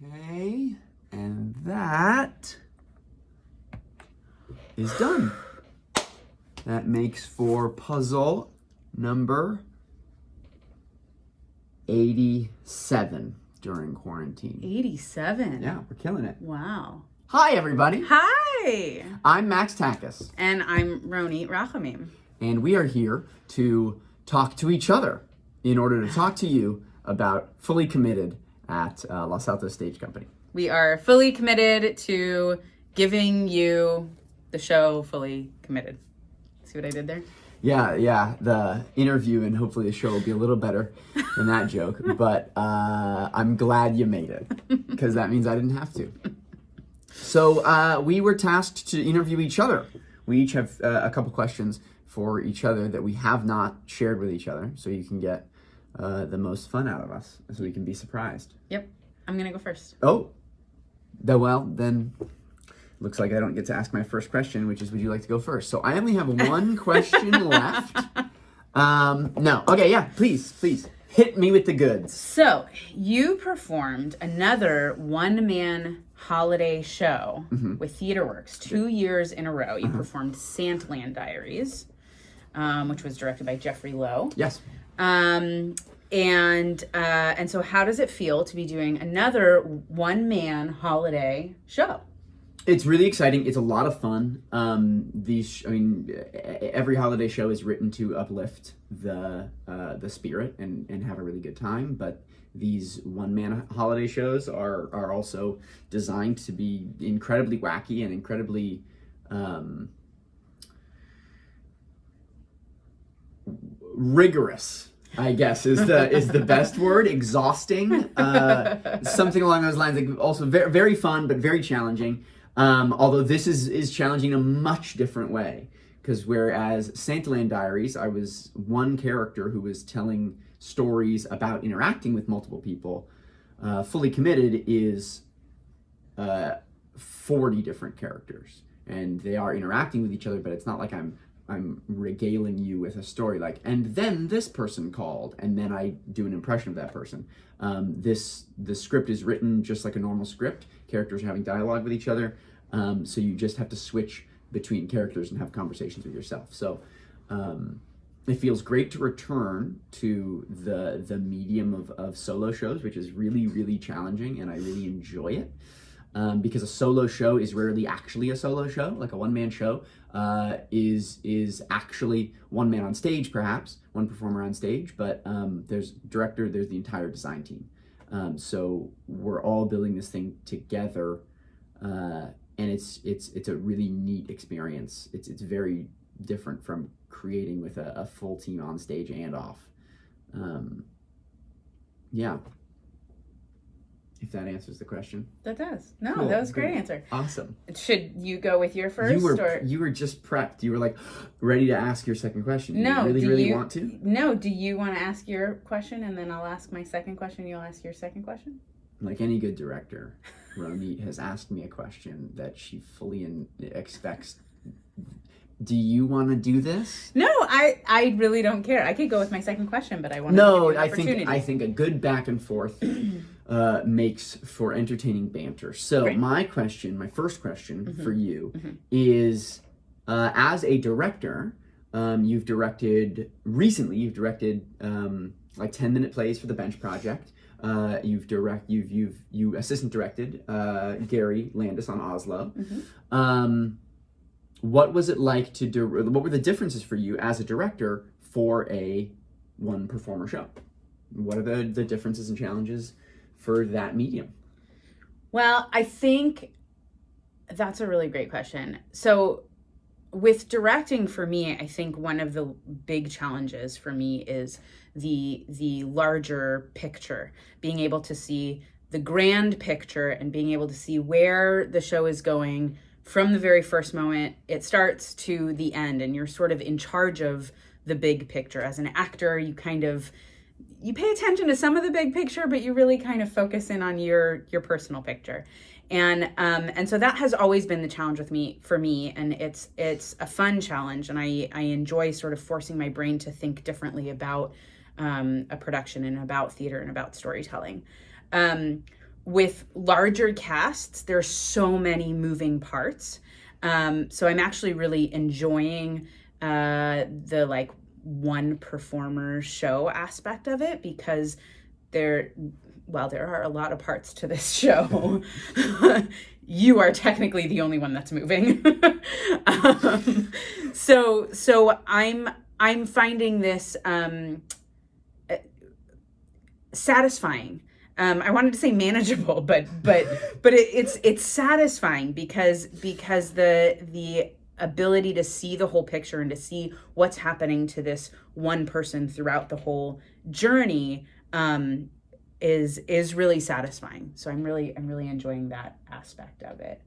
Okay, and that is done. That makes for puzzle number 87 during quarantine. 87? Yeah, we're killing it. Wow. Hi, everybody. Hi! I'm Max Takis. And I'm Roneet Rachamim. And we are here to talk to each other in order to talk to you about Fully Committed at Los Altos Stage Company. We are fully committed to giving you the show Fully Committed. See what I did there? Yeah, the interview and hopefully the show will be a little better than that joke, but I'm glad you made it, because that means I didn't have to. So we were tasked to interview each other. We each have a couple questions for each other that we have not shared with each other, so you can get the most fun out of us, so we can be surprised. Yep. I'm going to go first. Oh, then looks like I don't get to ask my first question, which is, would you like to go first? So I only have one question left. No. Okay, yeah, please. Hit me with the goods. So, you performed another one-man holiday show with TheaterWorks 2 years in a row. You performed Santland Diaries, which was directed by Jeffrey Lowe. Yes. And so how does it feel to be doing another one-man holiday show? It's really exciting. It's a lot of fun. Every holiday show is written to uplift the spirit and have a really good time. But these one-man holiday shows are also designed to be incredibly wacky and incredibly rigorous, I guess is the best word. Exhausting, something along those lines. Like also very, very fun, but very challenging. Although this is challenging in a much different way, because whereas Santland Diaries, I was one character who was telling stories about interacting with multiple people. Fully Committed is 40 different characters, and they are interacting with each other, but it's not like I'm regaling you with a story like, and then this person called, and then I do an impression of that person. The script is written just like a normal script. Characters are having dialogue with each other, so you just have to switch between characters and have conversations with yourself. So it feels great to return to the medium of solo shows, which is really, really challenging, and I really enjoy it. Because a solo show is rarely actually a solo show. Like a one-man show is actually one man on stage, perhaps one performer on stage, but there's director, there's the entire design team. So we're all building this thing together, and it's a really neat experience. It's very different from creating with a full team on stage and off. Yeah. If that answers the question. That does. No, cool. That was a great answer. Awesome. Should you go with your first? You were just prepped. You were like ready to ask your second question. No, you really want to? No, do you want to ask your question and then I'll ask my second question, you'll ask your second question? Like any good director, Roneet has asked me a question that she fully expects. Do you want to do this? No, I really don't care. I could go with my second question, but I want to give you an opportunity. I think a good back and forth makes for entertaining banter. So Great. My first question for you is, as a director, you've directed like 10-minute plays for the Bench Project. You assistant directed Gary Landis on Oslo. What was it like what were the differences for you as a director for a one performer show? What are the differences and challenges for that medium? Well, I think that's a really great question. So with directing for me, I think one of the big challenges for me is the larger picture, being able to see the grand picture and being able to see where the show is going from the very first moment it starts to the end, and you're sort of in charge of the big picture. As an actor, you pay attention to some of the big picture, but you really kind of focus in on your personal picture. And so that has always been the challenge for me, and it's a fun challenge, and I enjoy sort of forcing my brain to think differently about a production and about theater and about storytelling. with larger casts, there's so many moving parts. So I'm actually really enjoying the like one performer show aspect of it, because there are a lot of parts to this show. You are technically the only one that's moving. So I'm finding this satisfying. I wanted to say manageable, but it's satisfying because the ability to see the whole picture and to see what's happening to this one person throughout the whole journey is really satisfying. So I'm really enjoying that aspect of it.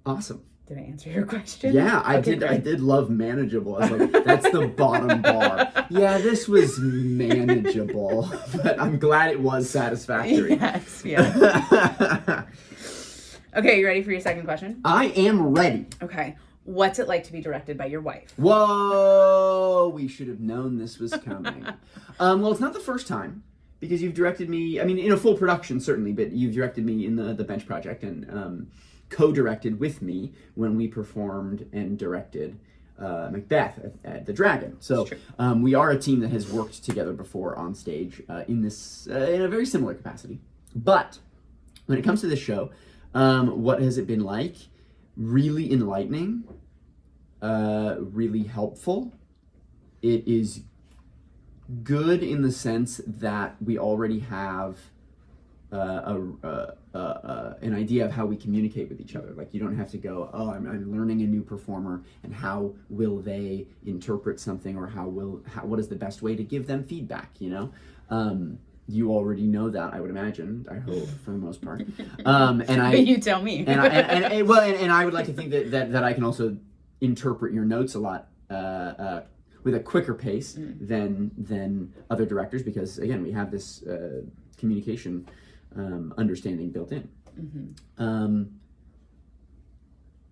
Awesome. Did I answer your question? Yeah, I Okay, did. great. I did love manageable. I was like, that's the bottom bar. Yeah, this was manageable, but I'm glad it was satisfactory. Yes. Yeah. Okay, you ready for your second question? I am ready. Okay. What's it like to be directed by your wife? Whoa, we should have known this was coming. Well, it's not the first time, because you've directed me, I mean, in a full production, certainly, but you've directed me in the Bench Project, and co-directed with me when we performed and directed Macbeth at the Dragon. So we are a team that has worked together before on stage in a very similar capacity. But when it comes to this show, what has it been like? Really enlightening, really helpful. It is good in the sense that we already have an idea of how we communicate with each other. Like, you don't have to go, oh, I'm learning a new performer, and how will they interpret something, or what is the best way to give them feedback, you know? You already know that, I would imagine, I hope, for the most part. But you tell me. and I would like to think that I can also interpret your notes a lot with a quicker pace than other directors, because again, we have this communication understanding built in.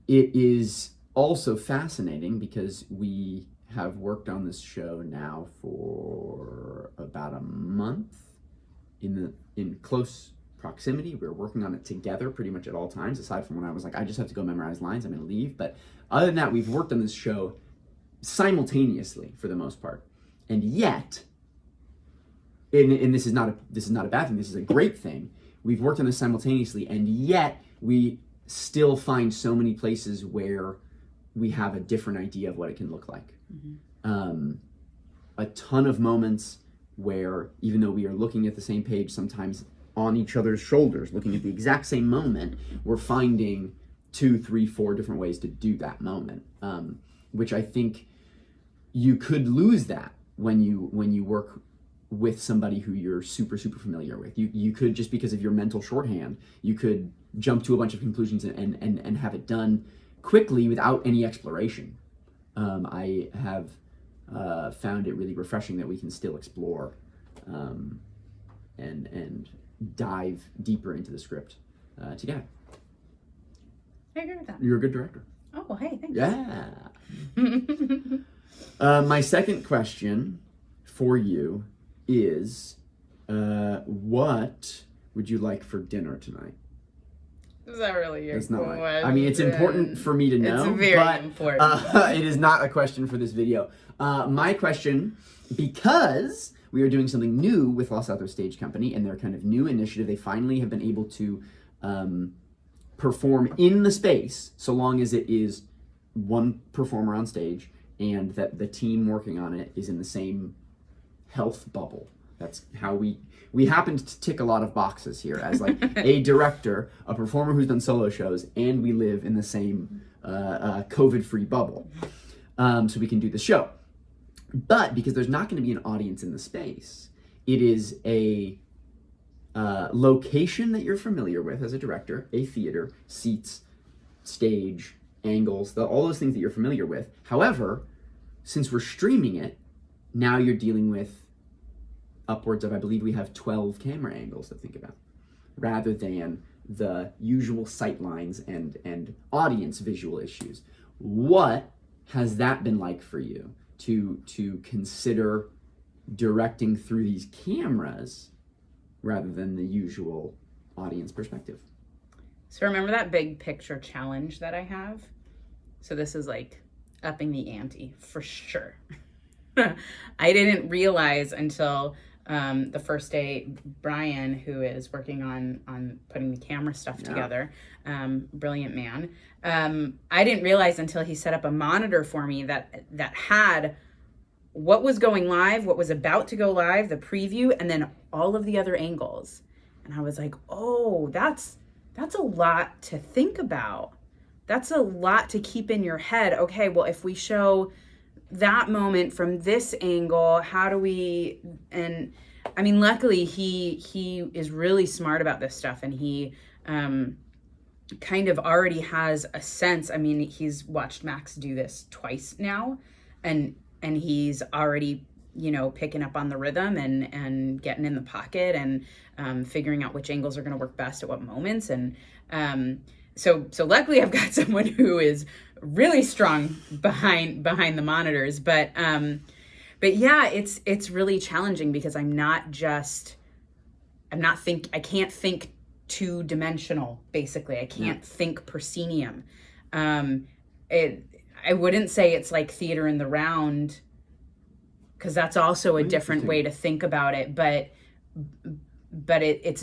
It is also fascinating because we have worked on this show now for about a month in close proximity. We're working on it together pretty much at all times, aside from when I was like, I just have to go memorize lines, I'm gonna leave. But other than that, we've worked on this show simultaneously for the most part. And yet, and this is not a bad thing, this is a great thing. We've worked on this simultaneously, and yet we still find so many places where we have a different idea of what it can look like. A ton of moments where, even though we are looking at the same page, sometimes on each other's shoulders, looking at the exact same moment, we're finding 2, 3, 4 different ways to do that moment, which I think you could lose that when you work with somebody who you're super familiar with. You could, just because of your mental shorthand, you could jump to a bunch of conclusions and have it done quickly without any exploration. I have found it really refreshing that we can still explore and dive deeper into the script together. I agree with that. You're a good director. Oh, well, hey, thanks. Yeah. My second question for you is, what would you like for dinner tonight? Is that really your question? I mean, it's important for me to know. It's very important. It is not a question for this video. My question, because we are doing something new with Los Altos Stage Company and their kind of new initiative, they finally have been able to perform in the space, so long as it is one performer on stage and that the team working on it is in the same health bubble. That's how we happen to tick a lot of boxes here as like a director, a performer who's done solo shows, and we live in the same COVID-free bubble. So we can do the show. But because there's not going to be an audience in the space, it is a location that you're familiar with as a director, a theater, seats, stage, angles, all those things that you're familiar with. However, since we're streaming it, now you're dealing with upwards of, I believe we have 12 camera angles to think about, rather than the usual sight lines and audience visual issues. What has that been like for you to consider directing through these cameras rather than the usual audience perspective. So remember that big picture challenge that I have? So this is like upping the ante for sure. I didn't realize until the first day, Brian, who is working on putting the camera stuff together, brilliant man. I didn't realize until he set up a monitor for me that had what was going live, what was about to go live, the preview, and then all of the other angles. And I was like, oh, that's a lot to think about. That's a lot to keep in your head. Okay, well, if we show that moment from this angle, how do we, and I mean, luckily he is really smart about this stuff, and he kind of already has a sense. I mean, he's watched Max do this twice now, and he's already, you know, picking up on the rhythm and getting in the pocket and figuring out which angles are going to work best at what moments. And so luckily I've got someone who is really strong behind the monitors, but yeah, it's really challenging because I can't think two-dimensional, basically. I can't think proscenium. I wouldn't say it's like theater in the round, because that's also a different way to think about it, but there's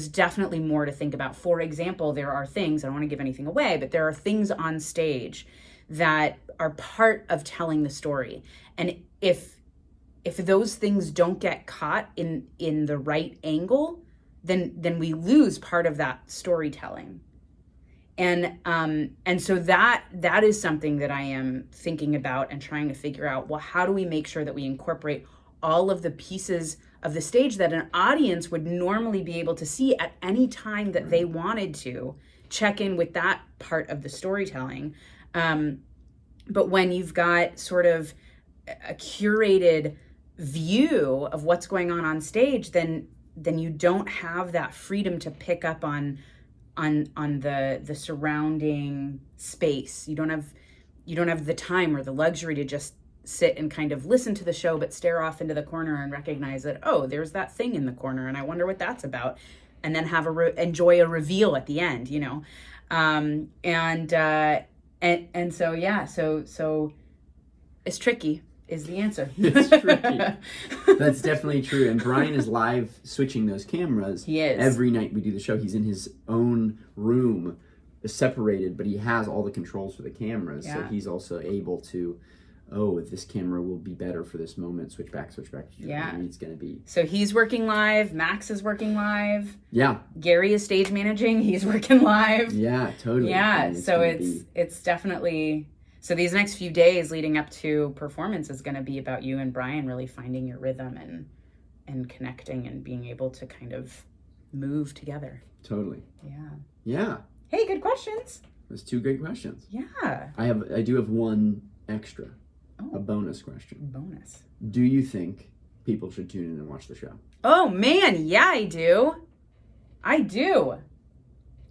definitely more to think about. For example, there are things, I don't want to give anything away, but there are things on stage that are part of telling the story. And if those things don't get caught in the right angle, then we lose part of that storytelling. And so that is something that I am thinking about and trying to figure out, well, how do we make sure that we incorporate all of the pieces of the stage that an audience would normally be able to see at any time that they wanted to check in with that part of the storytelling. But when you've got sort of a curated view of what's going on stage, then you don't have that freedom to pick up on the surrounding space. You don't have the time or the luxury to just sit and kind of listen to the show, but stare off into the corner and recognize that, oh, there's that thing in the corner, and I wonder what that's about, and then have enjoy a reveal at the end, you know. And so yeah, so it's tricky is the answer. It's tricky. That's definitely true. And Brian is live switching those cameras. He is. Every night we do the show. He's in his own room, separated, but he has all the controls for the cameras. Yeah. So he's also able to, this camera will be better for this moment. Switch back. Yeah. It's going to be. So he's working live. Max is working live. Yeah. Gary is stage managing. He's working live. Yeah, totally. Yeah. So it's definitely. So these next few days leading up to performance is going to be about you and Brian really finding your rhythm and connecting and being able to kind of move together. Totally. Yeah. Yeah. Hey, good questions. That's 2 great questions. Yeah. I do have one extra. A bonus question. Bonus. Do you think people should tune in and watch the show? Oh man, yeah, I do.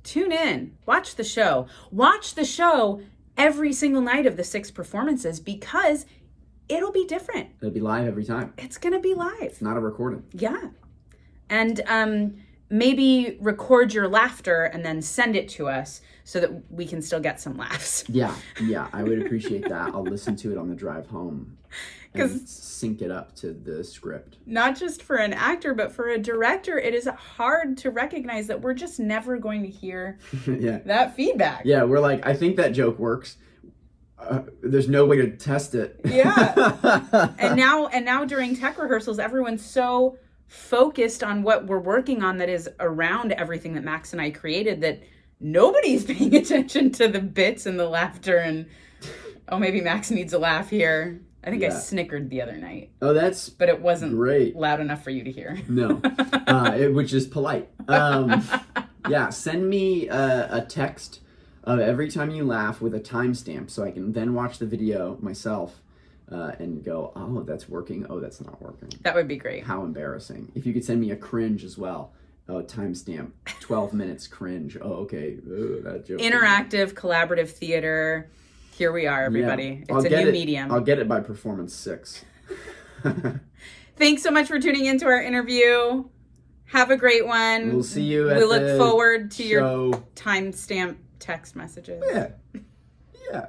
Tune in. Watch the show. Watch the show every single night of the 6 performances, because it'll be different. It'll be live every time. It's going to be live. It's not a recording. Yeah. And maybe record your laughter and then send it to us so that we can still get some laughs. Yeah, I would appreciate that. I'll listen to it on the drive home and sync it up to the script. Not just for an actor, but for a director, it is hard to recognize that we're just never going to hear that feedback. Yeah, we're like, I think that joke works. There's no way to test it. Yeah. And now during tech rehearsals, everyone's so focused on what we're working on that is around everything that Max and I created that nobody's paying attention to the bits and the laughter and, maybe Max needs a laugh here. I think I snickered the other night. Oh, but it wasn't great. Loud enough for you to hear. No, which is polite. Send me a text of every time you laugh with a timestamp so I can then watch the video myself and go, oh, that's working. Oh, that's not working. That would be great. How embarrassing. If you could send me a cringe as well. Oh, timestamp, 12 minutes cringe. Oh, okay. That joke. Interactive, collaborative theater. Here we are, everybody. Yeah. It's a new medium. I'll get it by performance 6. Thanks so much for tuning into our interview. Have a great one. We'll see you at We look the forward to your show. timestamp text messages. Yeah. Yeah.